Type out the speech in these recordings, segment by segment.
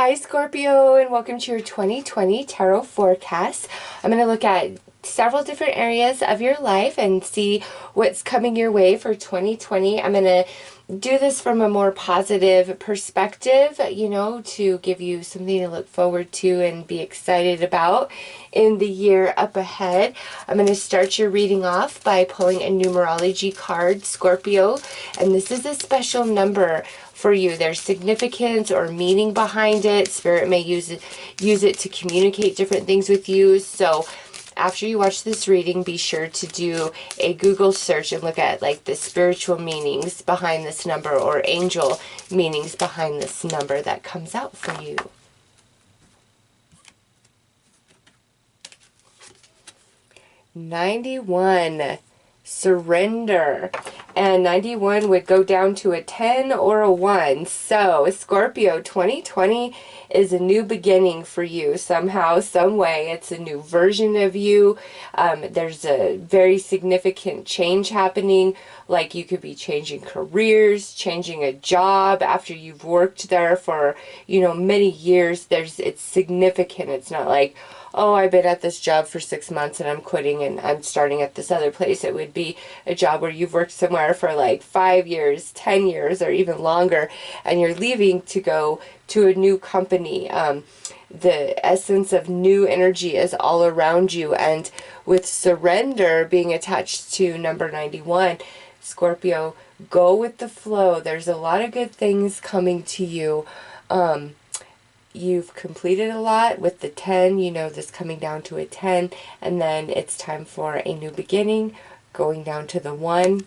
Hi Scorpio, and welcome to your 2020 tarot forecast. I'm going to look at several different areas of your life and see what's coming your way for 2020. I'm going to do this from a more positive perspective, to give you something to look forward to and be excited about in the year up ahead. I'm going to start your reading off by pulling a numerology card, Scorpio, and this is a special number for you. There's significance or meaning behind it. Spirit may use it to communicate different things with you. So after you watch this reading, be sure to do a Google search and look at like the spiritual meanings behind this number or angel meanings behind this number that comes out for you. $91. Surrender. And 91 would go down to a 10 or a 1. So Scorpio, 2020 is a new beginning for you somehow, some way. It's a new version of you. There's a very significant change happening. Like you could be changing careers, changing a job after you've worked there for, many years. It's significant. It's not like, oh, I've been at this job for 6 months and I'm quitting and I'm starting at this other place. It would be a job where you've worked somewhere for like 5 years, 10 years, or even longer, and you're leaving to go to a new company. The essence of new energy is all around you, and with surrender being attached to number 91, Scorpio, go with the flow. There's a lot of good things coming to you. You've completed a lot with the 10, this coming down to a 10, and then it's time for a new beginning, going down to the 1.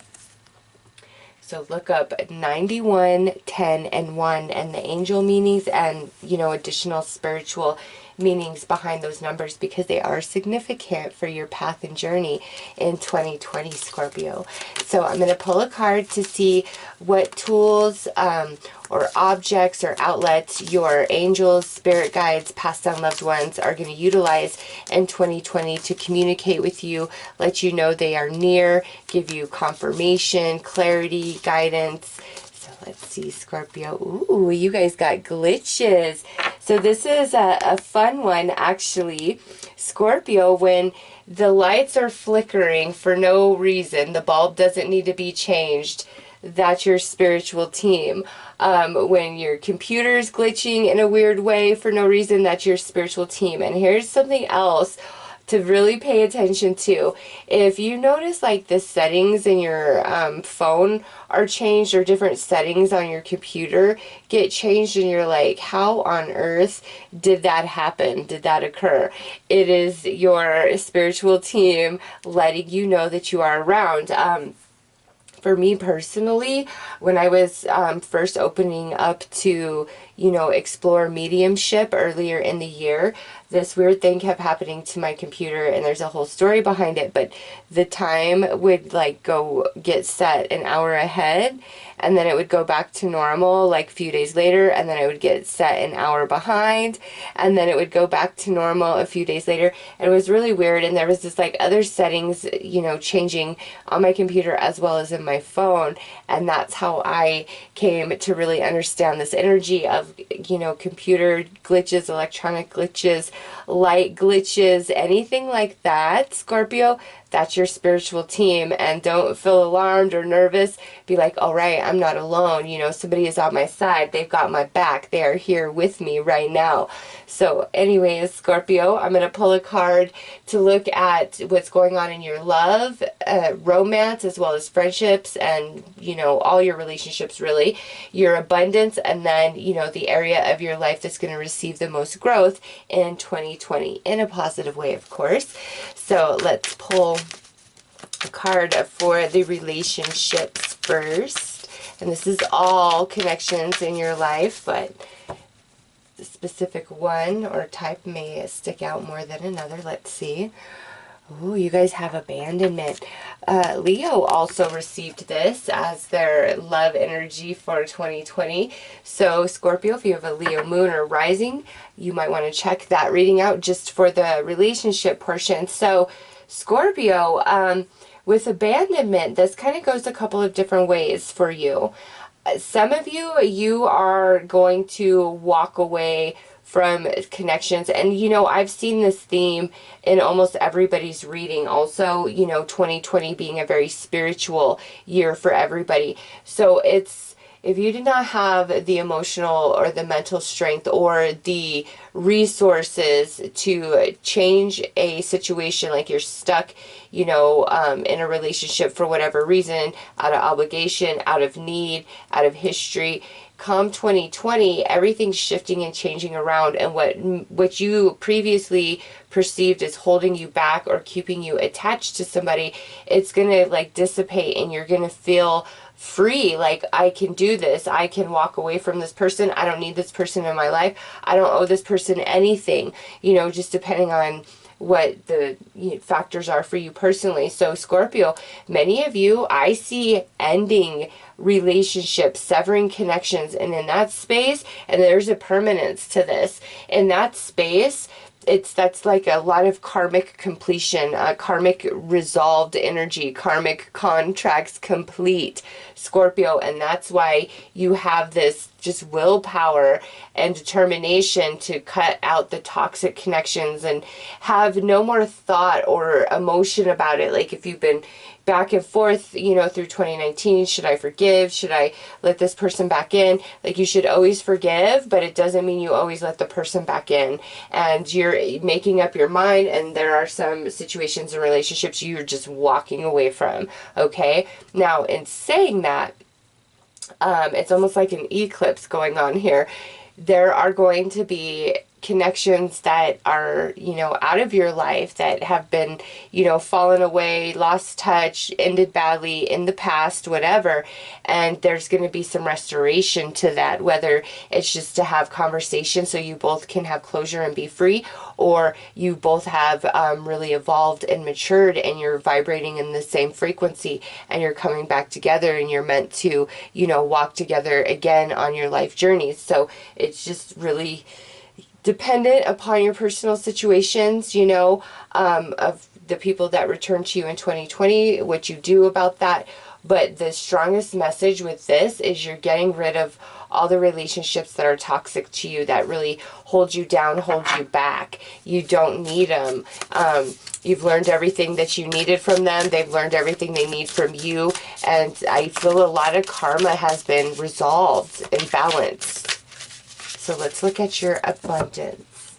So look up 91, 10, and 1, and the angel meanings and, additional spiritual meanings behind those numbers, because they are significant for your path and journey in 2020, Scorpio. So I'm going to pull a card to see what tools or objects or outlets your angels, spirit guides, passed on loved ones are going to utilize in 2020 to communicate with you, let you know they are near, give you confirmation, clarity, guidance. So let's see, Scorpio. Ooh, you guys got glitches. So this is a fun one, actually. Scorpio, when the lights are flickering for no reason, the bulb doesn't need to be changed, that's your spiritual team. When your computer's glitching in a weird way for no reason, that's your spiritual team. And here's something else to really pay attention to. If you notice like the settings in your phone are changed, or different settings on your computer get changed, and you're like, how on earth did that happen? Did that occur? It is your spiritual team letting you know that you are around. For me personally, when I was first opening up to, explore mediumship earlier in the year, this weird thing kept happening to my computer, and there's a whole story behind it, but the time would like go get set an hour ahead, and then it would go back to normal like a few days later, and then it would get set an hour behind, and then it would go back to normal a few days later. And it was really weird, and there was this like other settings, changing on my computer as well as in my phone, and that's how I came to really understand this energy of, computer glitches, electronic glitches, light glitches, anything like that, Scorpio. That's your spiritual team, and don't feel alarmed or nervous. Be like, all right, I'm not alone. Somebody is on my side. They've got my back. They are here with me right now. So anyways, Scorpio, I'm going to pull a card to look at what's going on in your love, romance, as well as friendships, and, all your relationships, really, your abundance, and then, the area of your life that's going to receive the most growth in 2020 in a positive way, of course. So let's pull a card for the relationships first. And this is all connections in your life, but the specific one or type may stick out more than another. Let's see. Oh, you guys have abandonment. Leo also received this as their love energy for 2020. So Scorpio, if you have a Leo moon or rising, you might want to check that reading out just for the relationship portion. So Scorpio, with abandonment, this kind of goes a couple of different ways for you. Some of you are going to walk away from connections. And, you know, I've seen this theme in almost everybody's reading. Also, you know, 2020 being a very spiritual year for everybody. So it's, if you did not have the emotional or the mental strength or the resources to change a situation, like you're stuck, you know, in a relationship for whatever reason, out of obligation, out of need, out of history, come 2020, everything's shifting and changing around, and what you previously perceived as holding you back or keeping you attached to somebody, it's gonna like dissipate, and you're gonna feel free. Like, I can do this. I can walk away from this person. I don't need this person in my life. I don't owe this person anything, you know, just depending on what the factors are for you personally. So Scorpio, many of you, I see ending relationships, severing connections, and in that space, and there's a permanence to this, in that space, that's like a lot of karmic completion, karmic resolved energy, karmic contracts complete, Scorpio. And that's why you have this just willpower and determination to cut out the toxic connections and have no more thought or emotion about it. Like, if you've been back and forth, you know, through 2019, should I forgive? Should I let this person back in? Like, you should always forgive, but it doesn't mean you always let the person back in. And you're making up your mind, and there are some situations and relationships you're just walking away from, okay? Now, in saying that, it's almost like an eclipse going on here. There are going to be connections that are, you know, out of your life that have been, you know, fallen away, lost touch, ended badly in the past, whatever. And there's going to be some restoration to that, whether it's just to have conversation so you both can have closure and be free, or you both have really evolved and matured and you're vibrating in the same frequency and you're coming back together and you're meant to, you know, walk together again on your life journeys. So it's just really dependent upon your personal situations, you know, of the people that return to you in 2020, what you do about that. But the strongest message with this is you're getting rid of all the relationships that are toxic to you, that really hold you down, hold you back. You don't need them. You've learned everything that you needed from them. They've learned everything they need from you. And I feel a lot of karma has been resolved and balanced. So let's look at your abundance.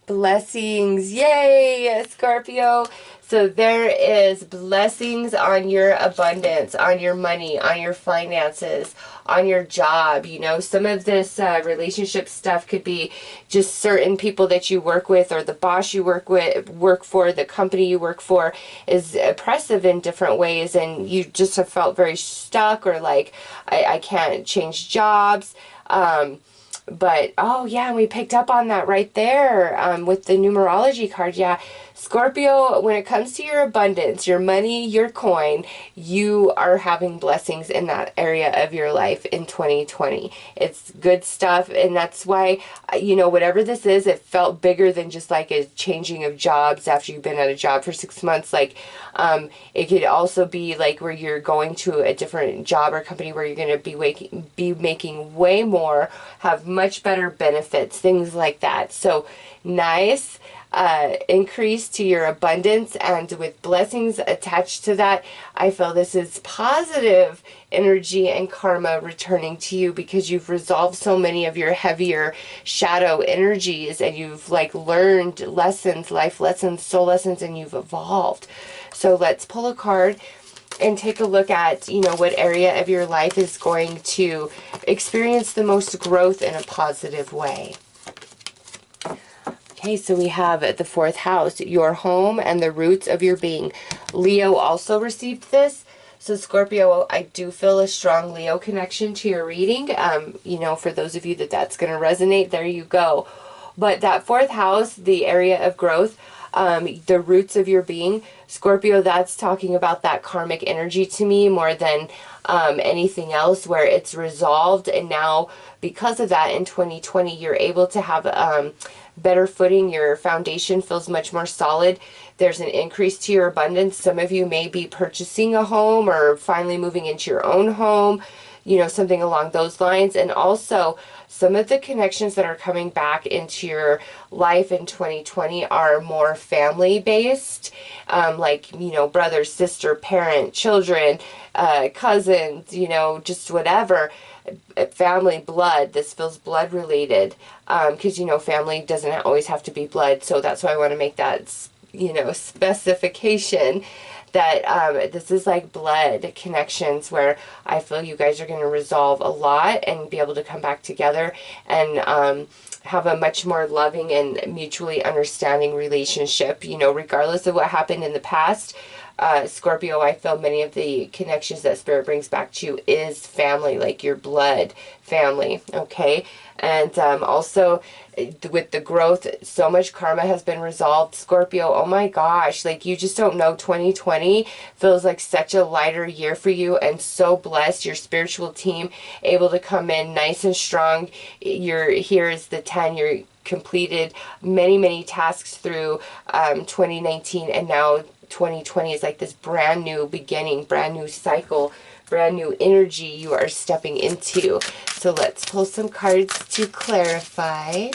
Blessings. Yay, Scorpio. So there is blessings on your abundance, on your money, on your finances, on your job. You know, some of this relationship stuff could be just certain people that you work with, or the boss you work for, the company you work for is oppressive in different ways, and you just have felt very stuck, or like, I can't change jobs. But, oh yeah, we picked up on that right there with the numerology card. Yeah, Scorpio, when it comes to your abundance, your money, your coin, you are having blessings in that area of your life in 2020. It's good stuff, and that's why, you know, whatever this is, it felt bigger than just like a changing of jobs after you've been at a job for 6 months. Like, it could also be like where you're going to a different job or company where you're going to be making way more, have much better benefits, things like that. So nice increase to your abundance, and with blessings attached to that, I feel this is positive energy and karma returning to you, because you've resolved so many of your heavier shadow energies, and you've like learned lessons, life lessons, soul lessons, and you've evolved. So let's pull a card and take a look at, you know, what area of your life is going to experience the most growth in a positive way. Okay, so we have the 4th house, your home and the roots of your being. Leo also received this. So Scorpio, I do feel a strong Leo connection to your reading. You know, for those of you that's going to resonate, there you go. But that 4th house, the area of growth, the roots of your being, Scorpio, that's talking about that karmic energy to me more than anything else, where it's resolved. And now, because of that, in 2020, you're able to have better footing. Your foundation feels much more solid. There's an increase to your abundance. Some of you may be purchasing a home or finally moving into your own home. you know, something along those lines. And also some of the connections that are coming back into your life in 2020 are more family based, like, you know, brother, sister, parent, children, cousins, you know, just whatever, family, blood. This feels blood related, because, you know, family doesn't always have to be blood. So that's why I want to make that, you know, specification that this is like blood connections, where I feel you guys are going to resolve a lot and be able to come back together and have a much more loving and mutually understanding relationship, you know, regardless of what happened in the past. Scorpio, I feel many of the connections that Spirit brings back to you is family, like your blood family, okay? And also with the growth, so much karma has been resolved, Scorpio. Oh my gosh, like you just don't know. 2020 feels like such a lighter year for you, and so blessed. Your spiritual team able to come in nice and strong. Here is the 10. You're completed many tasks through 2019, and now 2020 is like this brand new beginning, brand new cycle, brand new energy you are stepping into. So let's pull some cards to clarify.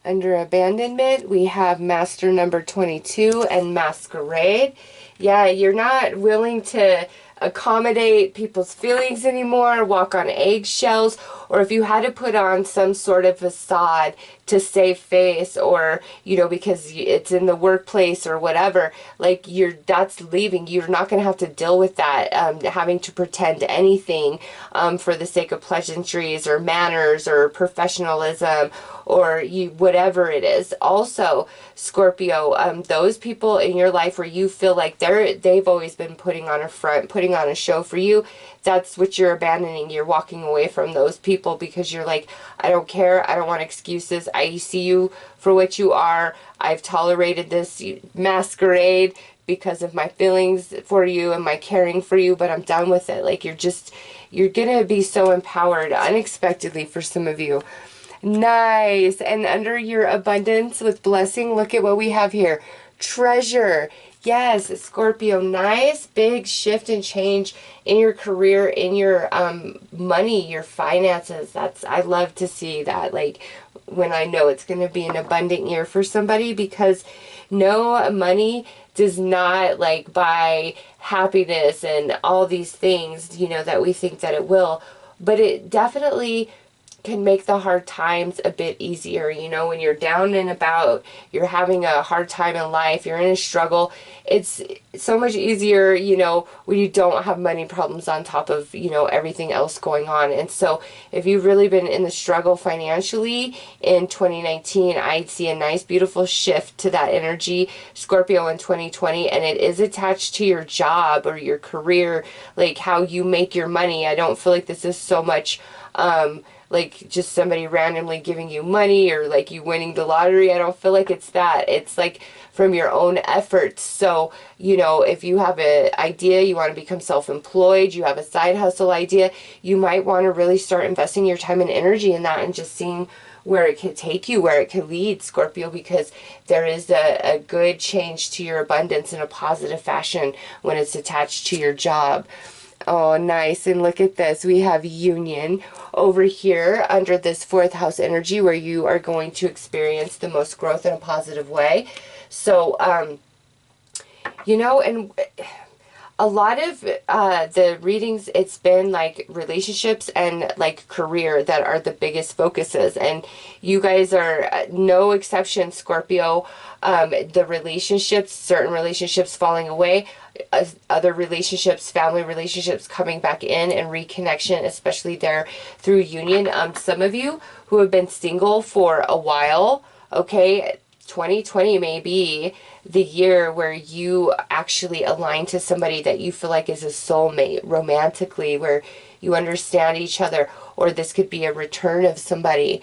Under abandonment, we have Master number 22 and Masquerade. Yeah, you're not willing to accommodate people's feelings anymore, walk on eggshells, or if you had to put on some sort of facade to save face, or, you know, because it's in the workplace or whatever, like that's leaving. You're not going to have to deal with that, having to pretend anything for the sake of pleasantries or manners or professionalism or whatever it is. Also, Scorpio, those people in your life where you feel like they've always been putting on a front, putting on a show for you, that's what you're abandoning. You're walking away from those people because you're like, I don't care. I don't want excuses. I see you for what you are. I've tolerated this masquerade because of my feelings for you and my caring for you, but I'm done with it. Like you're going to be so empowered unexpectedly for some of you. Nice. And under your abundance with blessing, look at what we have here. Treasure. Yes, Scorpio, nice big shift and change in your career, in your money, your finances. I love to see that, like when I know it's going to be an abundant year for somebody, because no, money does not like buy happiness and all these things, you know, that we think that it will, but it definitely can make the hard times a bit easier. You know, when you're down and about, you're having a hard time in life, you're in a struggle, it's so much easier, you know, when you don't have money problems on top of, you know, everything else going on. And so if you've really been in the struggle financially in 2019, I'd see a nice beautiful shift to that energy, Scorpio, in 2020, and it is attached to your job or your career, like how you make your money. I don't feel like this is so much like just somebody randomly giving you money or like you winning the lottery. I don't feel like it's that. It's like from your own efforts. So, you know, if you have an idea, you want to become self-employed, you have a side hustle idea, you might want to really start investing your time and energy in that and just seeing where it could take you, where it could lead, Scorpio, because there is a good change to your abundance in a positive fashion when it's attached to your job. Oh, nice. And look at this. We have union over here under this fourth house energy, where you are going to experience the most growth in a positive way. So, you know, and a lot of the readings, it's been like relationships and like career that are the biggest focuses. And you guys are no exception, Scorpio. The relationships, certain relationships falling away, other relationships, family relationships coming back in, and reconnection, especially there through union. Some of you who have been single for a while, okay, 2020 may be the year where you actually align to somebody that you feel like is a soulmate romantically, where you understand each other, or this could be a return of somebody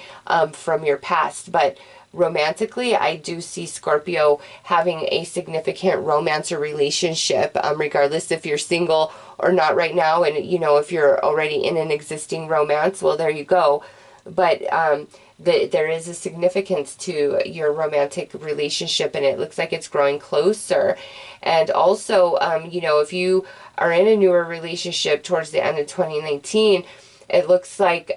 from your past. But romantically, I do see Scorpio having a significant romance or relationship, regardless if you're single or not right now. And, you know, if you're already in an existing romance, well, there you go. but there is a significance to your romantic relationship, and it looks like it's growing closer. And also, you know, if you are in a newer relationship towards the end of 2019, it looks like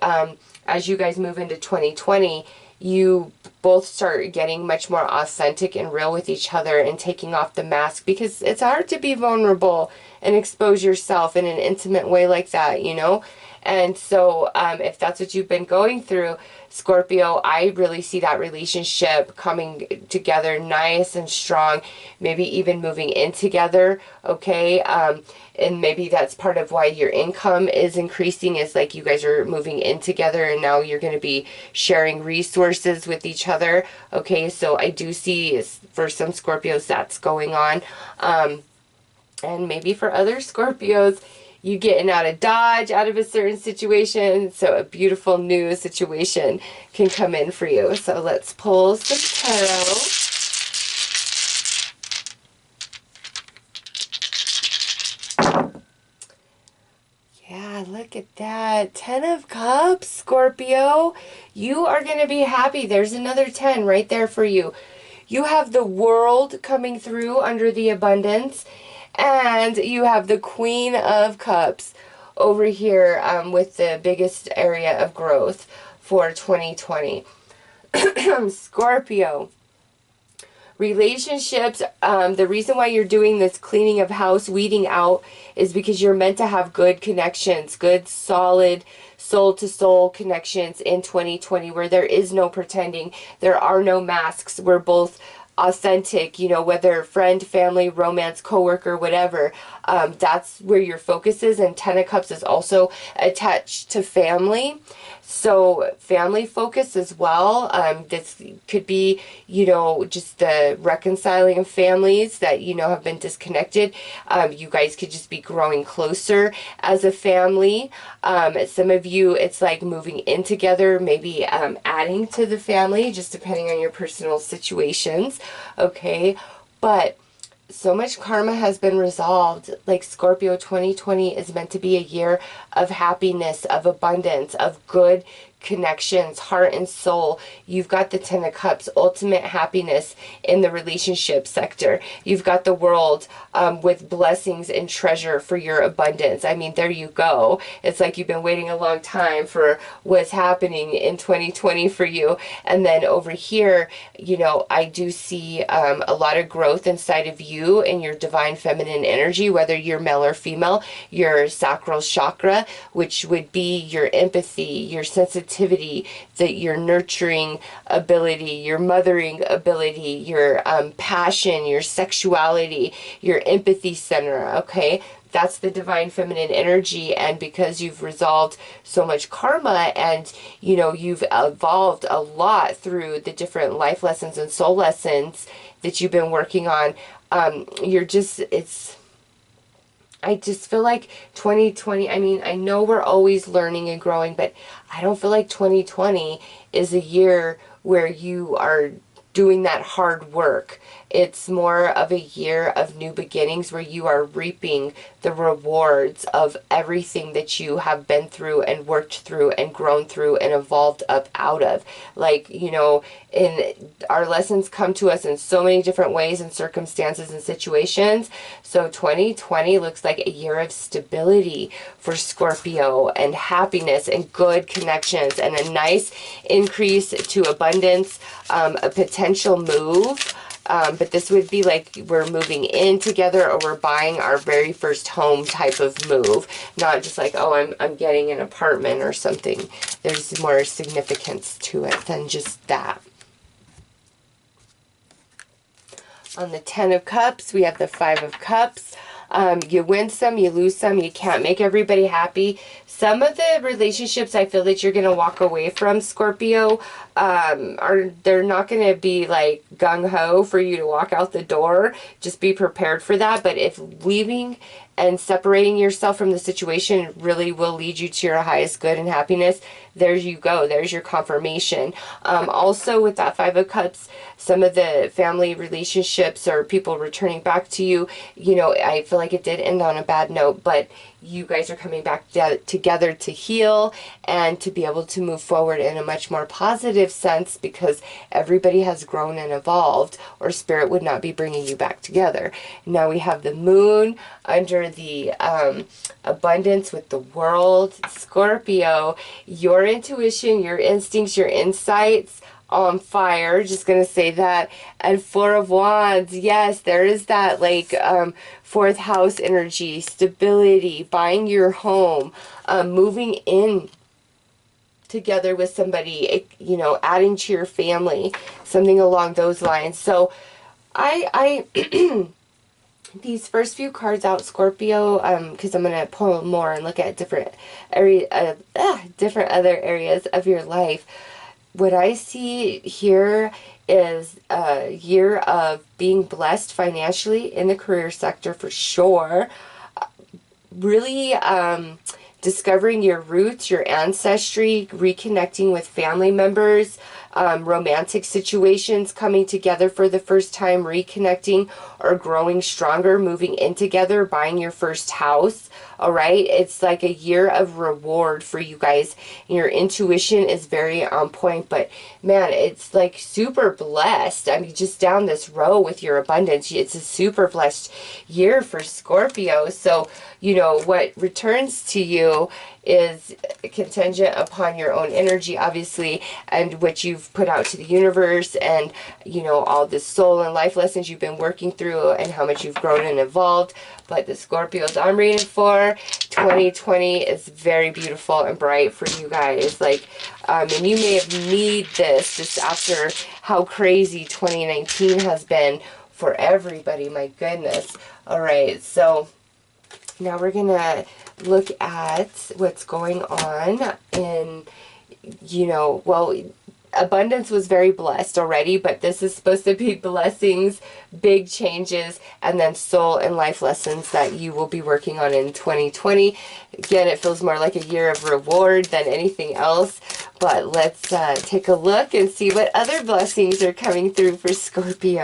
as you guys move into 2020, you both start getting much more authentic and real with each other and taking off the mask, because it's hard to be vulnerable and expose yourself in an intimate way like that, you know? And so if that's what you've been going through, Scorpio, I really see that relationship coming together nice and strong, maybe even moving in together, okay? And maybe that's part of why your income is increasing, is like you guys are moving in together and now you're going to be sharing resources with each other, okay? So I do see, for some Scorpios, that's going on. And maybe for other Scorpios, you getting out of Dodge, out of a certain situation, so a beautiful new situation can come in for you. So let's pull some tarot. Yeah, look at that. 10 of Cups, Scorpio. You are going to be happy. There's another 10 right there for you. You have the World coming through under the abundance. And you have the Queen of Cups over here with the biggest area of growth for 2020. Scorpio. Relationships, the reason why you're doing this cleaning of house, weeding out, is because you're meant to have good connections, good, solid, soul-to-soul connections in 2020 where there is no pretending. There are no masks. We're both authentic, you know, whether friend, family, romance, coworker, whatever. That's where your focus is. And 10 of Cups is also attached to family. So family focus as well. This could be, you know, just the reconciling of families that, you know, have been disconnected. You guys could just be growing closer as a family. Some of you, it's like moving in together, maybe adding to the family, just depending on your personal situations. Okay, but so much karma has been resolved. Like Scorpio, 2020 is meant to be a year of happiness, of abundance, of good connections, heart and soul. You've got the 10 of Cups, ultimate happiness in the relationship sector. You've got the World with blessings and treasure for your abundance. I mean, there you go. It's like you've been waiting a long time for what's happening in 2020 for you. And then over here, you know, I do see a lot of growth inside of you and your divine feminine energy, whether you're male or female, your sacral chakra, which would be your empathy, your sensitivity, your nurturing ability, your mothering ability, your passion, your sexuality, your empathy center, okay? That's the divine feminine energy. And because you've resolved so much karma and, you know, you've evolved a lot through the different life lessons and soul lessons that you've been working on, you're just, I just feel like 2020, I mean, I know we're always learning and growing, but I don't feel like 2020 is a year where you are doing that hard work. It's more of a year of new beginnings where you are reaping the rewards of everything that you have been through and worked through and grown through and evolved up out of. Like, you know, our lessons come to us in so many different ways and circumstances and situations. So 2020 looks like a year of stability for Scorpio and happiness and good connections and a nice increase to abundance, a potential move. But this would be like we're moving in together or we're buying our very first home type of move. Not just like, oh, I'm getting an apartment or something. There's more significance to it than just that. On the 10 of Cups, we have the 5 of Cups. You win some, you lose some. You can't make everybody happy. Some of the relationships I feel that you're going to walk away from, Scorpio, they're not going to be like gung-ho for you to walk out the door. Just be prepared for that. But if leaving and separating yourself from the situation really will lead you to your highest good and happiness, there you go. There's your confirmation. Also with that 5 of Cups, some of the family relationships or people returning back to you, you know, I feel like it did end on a bad note, but you guys are coming back together to heal and to be able to move forward in a much more positive sense, because everybody has grown and evolved, or spirit would not be bringing you back together. Now we have the moon under the abundance with the world. Scorpio, your intuition, your instincts, your insights on fire, just gonna say that. And Four of Wands, yes, there is that like fourth house energy, stability, buying your home, moving in together with somebody, you know, adding to your family, something along those lines. So I these first few cards out, Scorpio, because I'm going to pull more and look at different different other areas of your life. What I see here is a year of being blessed financially in the career sector for sure. Really discovering your roots, your ancestry, reconnecting with family members, romantic situations coming together for the first time, reconnecting or growing stronger, moving in together, buying your first house. All right, it's like a year of reward for you guys. Your intuition is very on point, but man, it's like super blessed. I mean, just down this row with your abundance, it's a super blessed year for Scorpio. So, you know, what returns to you is contingent upon your own energy, obviously, and what you've put out to the universe, and, you know, all the soul and life lessons you've been working through and how much you've grown and evolved. But the Scorpios I'm reading for 2020 is very beautiful and bright for you guys. Like, and you may have need this just after how crazy 2019 has been for everybody. My goodness. All right, so now we're gonna look at what's going on in, you know, well, abundance was very blessed already, but this is supposed to be blessings, big changes, and then soul and life lessons that you will be working on in 2020. Again, it feels more like a year of reward than anything else, but let's take a look and see what other blessings are coming through for Scorpio.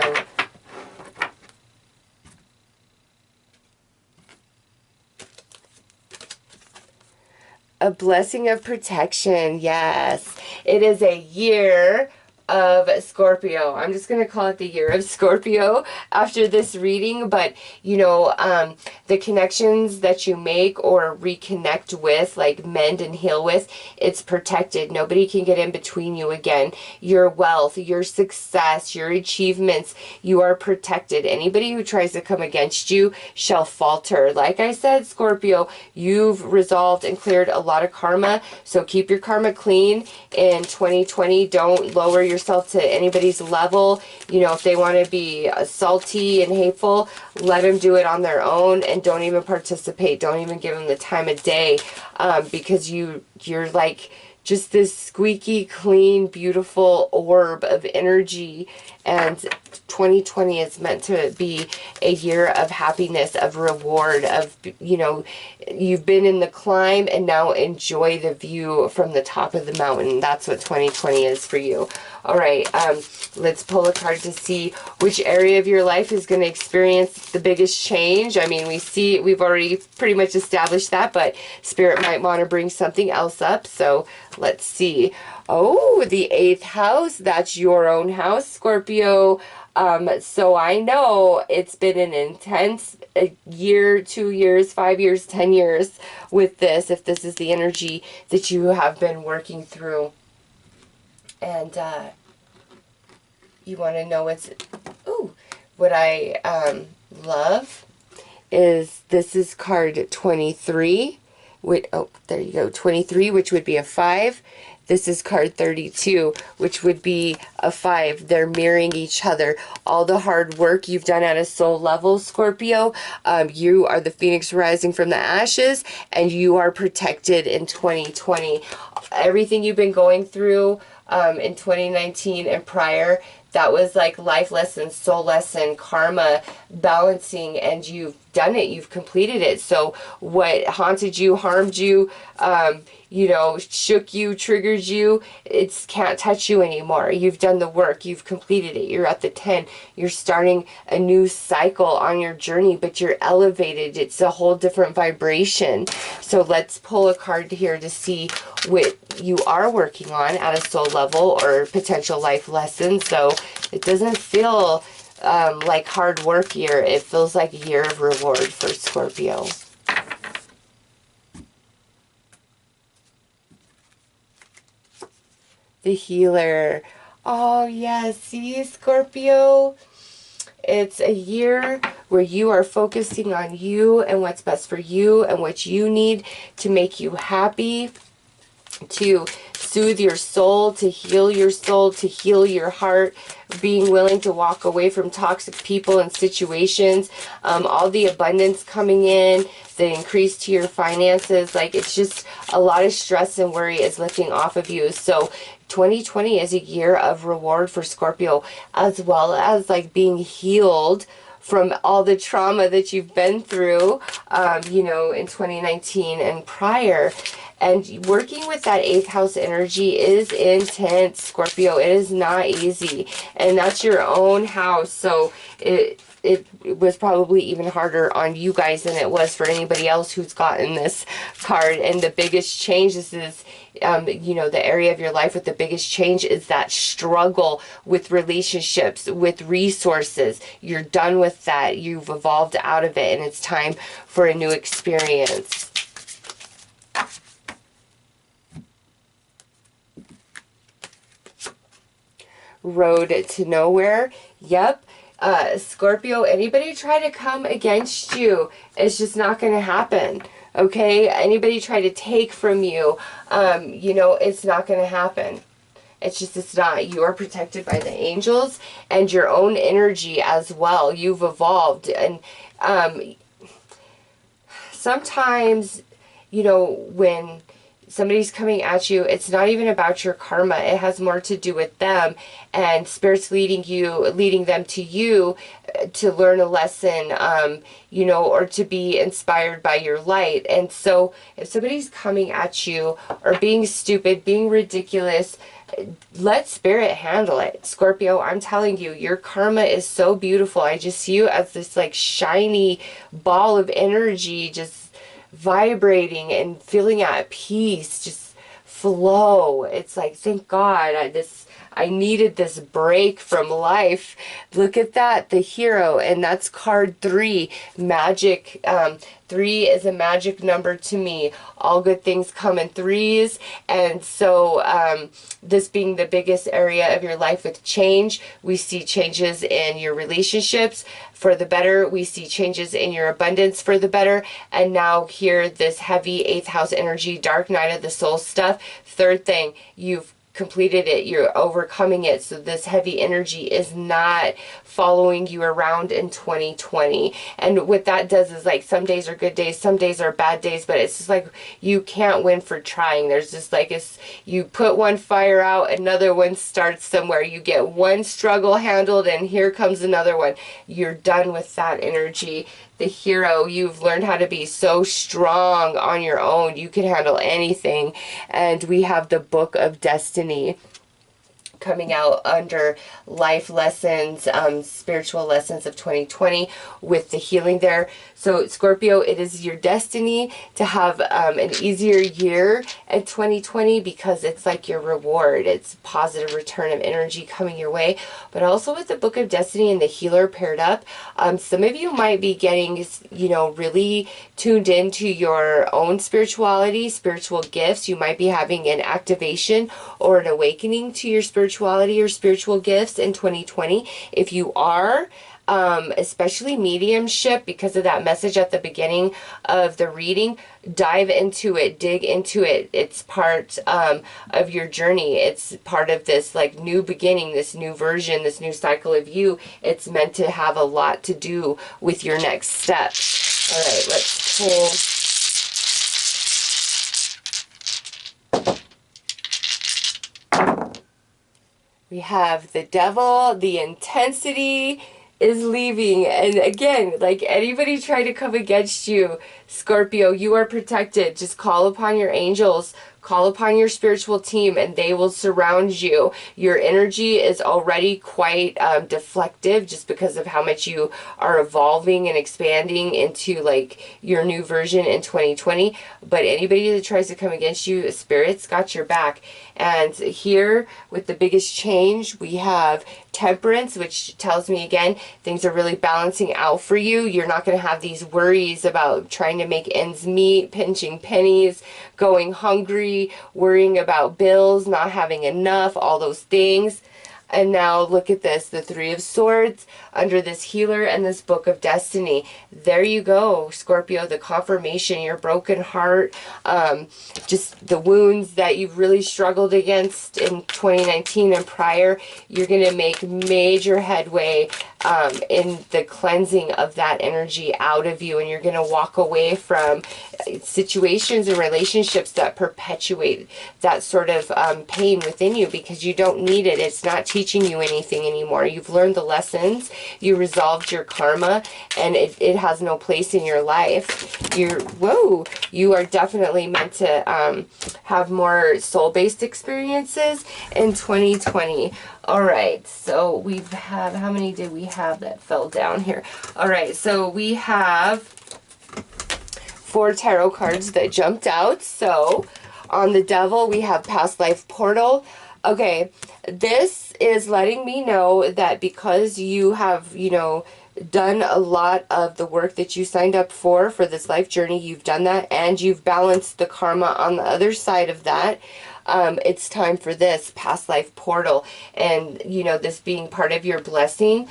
A blessing of protection, yes. It is a year of Scorpio. I'm just going to call it the year of Scorpio after this reading, but, you know, the connections that you make or reconnect with, like mend and heal with, it's protected. Nobody can get in between you again. Your wealth, your success, your achievements, you are protected. Anybody who tries to come against you shall falter. Like I said, Scorpio, you've resolved and cleared a lot of karma, so keep your karma clean in 2020. Don't lower yourself to anybody's level. You know, if they want to be salty and hateful, let them do it on their own, and don't even participate. Don't even give them the time of day, because you're like just this squeaky clean, beautiful orb of energy. And 2020 is meant to be a year of happiness, of reward, of, you know, you've been in the climb and now enjoy the view from the top of the mountain. That's what 2020 is for you. All right, let's pull a card to see which area of your life is going to experience the biggest change. I mean, we've already pretty much established that, but Spirit might want to bring something else up. So let's see. Oh, the 8th house. That's your own house, Scorpio. So I know it's been an intense year, 2 years, 5 years, 10 years with this, if this is the energy that you have been working through. And you want to know what I love is, this is card 23. Oh, there you go, 23, which would be a 5. This is card 32, which would be a 5. They're mirroring each other. All the hard work you've done at a soul level, Scorpio, you are the phoenix rising from the ashes, and you are protected in 2020. Everything you've been going through in 2019 and prior, that was like life lesson, soul lesson, karma, balancing, and you've done it, you've completed it. So what haunted you, harmed you, you know, shook you, triggered you, it can't touch you anymore. You've done the work, you've completed it, you're at the 10, you're starting a new cycle on your journey, but you're elevated, it's a whole different vibration. So let's pull a card here to see what you are working on at a soul level or potential life lesson. So it doesn't feel like hard work year, it feels like a year of reward for Scorpio. The healer. Oh yes, see, Scorpio, it's a year where you are focusing on you and what's best for you and what you need to make you happy, to soothe your soul, to heal your heart, being willing to walk away from toxic people and situations, all the abundance coming in, the increase to your finances, like it's just a lot of stress and worry is lifting off of you. So 2020 is a year of reward for Scorpio, as well as like being healed from all the trauma that you've been through, you know, in 2019 and prior. And working with that 8th house energy is intense, Scorpio. It is not easy. And that's your own house. So it was probably even harder on you guys than it was for anybody else who's gotten this card. And the biggest change is you know, the area of your life with the biggest change is that struggle with relationships, with resources. You're done with that. You've evolved out of it, and it's time for a new experience. Road to nowhere. Yep. Scorpio, anybody try to come against you, it's just not going to happen. Okay? Anybody try to take from you, you know, it's not going to happen. It's not. You are protected by the angels and your own energy as well. You've evolved. And sometimes, you know, when somebody's coming at you, it's not even about your karma. It has more to do with them, and Spirit's leading them to you to learn a lesson, you know, or to be inspired by your light. And so if somebody's coming at you or being stupid, being ridiculous, let Spirit handle it. Scorpio, I'm telling you, your karma is so beautiful. I just see you as this like shiny ball of energy, just vibrating and feeling at peace, just flow. It's like, thank God, I needed this break from life. Look at that, the hero, and that's card 3, magic. 3 is a magic number to me. All good things come in threes, and so this being the biggest area of your life with change, we see changes in your relationships for the better. We see changes in your abundance for the better. And now here, this heavy 8th house energy, dark night of the soul stuff. Third thing, you've completed it, you're overcoming it, so this heavy energy is not following you around in 2020. And what that does is, like, some days are good days, some days are bad days, but it's just like you can't win for trying. There's just like, you put one fire out, another one starts somewhere. You get one struggle handled, and here comes another one. You're done with that energy. The hero, you've learned how to be so strong on your own. You can handle anything. And we have the Book of Destiny coming out under life lessons, spiritual lessons of 2020 with the healing there. So Scorpio, it is your destiny to have an easier year in 2020 because it's like your reward. It's positive return of energy coming your way. But also with the Book of Destiny and the healer paired up, some of you might be getting, you know, really tuned into your own spirituality, spiritual gifts. You might be having an activation or an awakening to your spirituality or spiritual gifts in 2020. If you are, especially mediumship, because of that message at the beginning of the reading, dive into it, dig into it. It's part of your journey. It's part of this like new beginning, this new version, this new cycle of you. It's meant to have a lot to do with your next steps. All right, let's pull. We have the devil, the intensity is leaving. And again, like anybody try to come against you, Scorpio, you are protected. Just call upon your angels, call upon your spiritual team, and they will surround you. Your energy is already quite deflective just because of how much you are evolving and expanding into like your new version in 2020. But anybody that tries to come against you, Spirit's got your back. And here with the biggest change, we have Temperance, which tells me again, things are really balancing out for you. You're not going to have these worries about trying to make ends meet, pinching pennies, going hungry, worrying about bills, not having enough, all those things. And now look at this, the Three of Swords under this Healer and this Book of Destiny. There you go, Scorpio, the confirmation, your broken heart, just the wounds that you've really struggled against in 2019 and prior. You're going to make major headway in the cleansing of that energy out of you, and you're going to walk away from situations and relationships that perpetuate that sort of pain within you, because you don't need it. It's not teaching you anything anymore. You've learned the lessons, you resolved your karma, and it has no place in your life. You are definitely meant to have more soul-based experiences in 2020. All right, so we've had, how many did we have that fell down here? All right, so we have 4 tarot cards that jumped out. So on the devil, we have past life portal. Okay, this is letting me know that because you have, you know, done a lot of the work that you signed up for this life journey, you've done that, and you've balanced the karma on the other side of that. It's time for this past life portal, and you know, this being part of your blessing,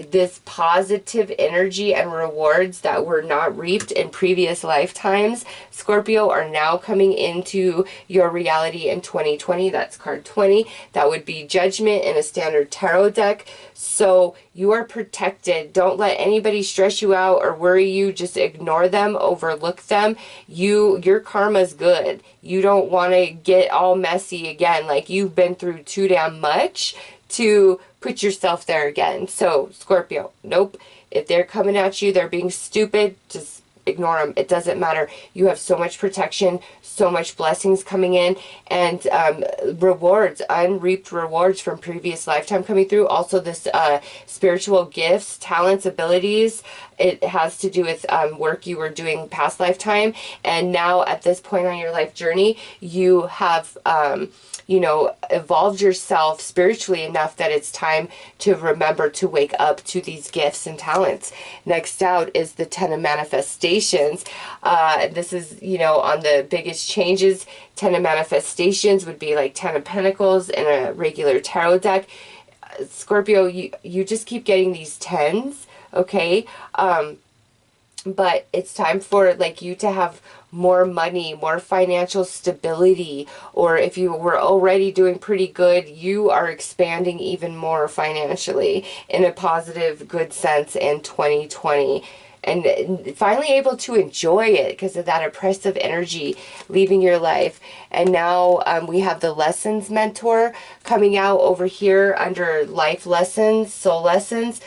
this positive energy and rewards that were not reaped in previous lifetimes, Scorpio, are now coming into your reality in 2020. That's card 20. That would be Judgment in a standard tarot deck. So you are protected. Don't let anybody stress you out or worry you. Just ignore them, overlook them. Your karma's good. You don't want to get all messy again. Like, you've been through too damn much to put yourself there again. So Scorpio, nope. If they're coming at you, they're being stupid, just ignore them. It doesn't matter. You have so much protection, so much blessings coming in, and rewards, unreaped rewards from previous lifetime coming through. Also this spiritual gifts, talents, abilities. It has to do with work you were doing past lifetime, and now at this point on your life journey, you have you know, evolved yourself spiritually enough that it's time to remember to wake up to these gifts and talents. Next out is the 10 of manifestations. This is, you know, on the biggest changes. 10 of manifestations would be like 10 of pentacles in a regular tarot deck. Scorpio, you just keep getting these 10s, okay? But it's time for like you to have more money, more financial stability, or if you were already doing pretty good, you are expanding even more financially in a positive, good sense in 2020. And finally able to enjoy it because of that oppressive energy leaving your life. And now we have the lessons mentor coming out over here under life lessons, soul lessons.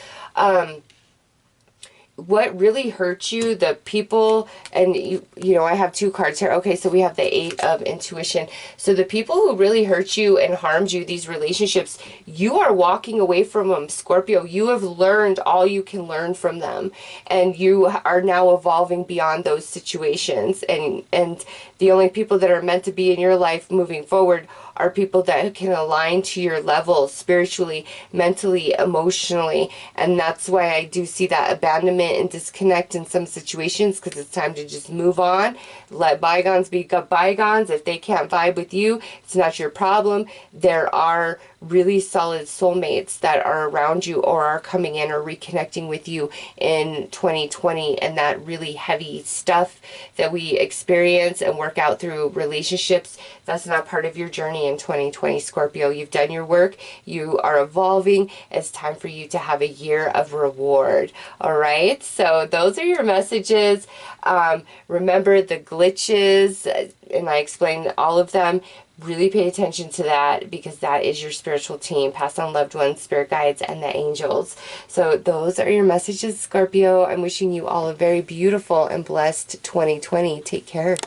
What really hurt you, the people, and you know, I have 2 cards here. Okay, so we have the 8 of intuition. So the people who really hurt you and harmed you, these relationships, you are walking away from them, Scorpio. You have learned all you can learn from them, and you are now evolving beyond those situations. And the only people that are meant to be in your life moving forward are people that can align to your level spiritually, mentally, emotionally. And that's why I do see that abandonment and disconnect in some situations, because it's time to just move on. Let bygones be bygones. If they can't vibe with you, it's not your problem. There are really solid soulmates that are around you or are coming in or reconnecting with you in 2020, and that really heavy stuff that we experience and work out through relationships, that's not part of your journey in 2020, Scorpio. You've done your work. You are evolving. It's time for you to have a year of reward. All right. So those are your messages. Remember the glitches, and I explained all of them. Really pay attention to that, because that is your spiritual team, past on loved ones, spirit guides, and the angels. So those are your messages, Scorpio. I'm wishing you all a very beautiful and blessed 2020. Take care.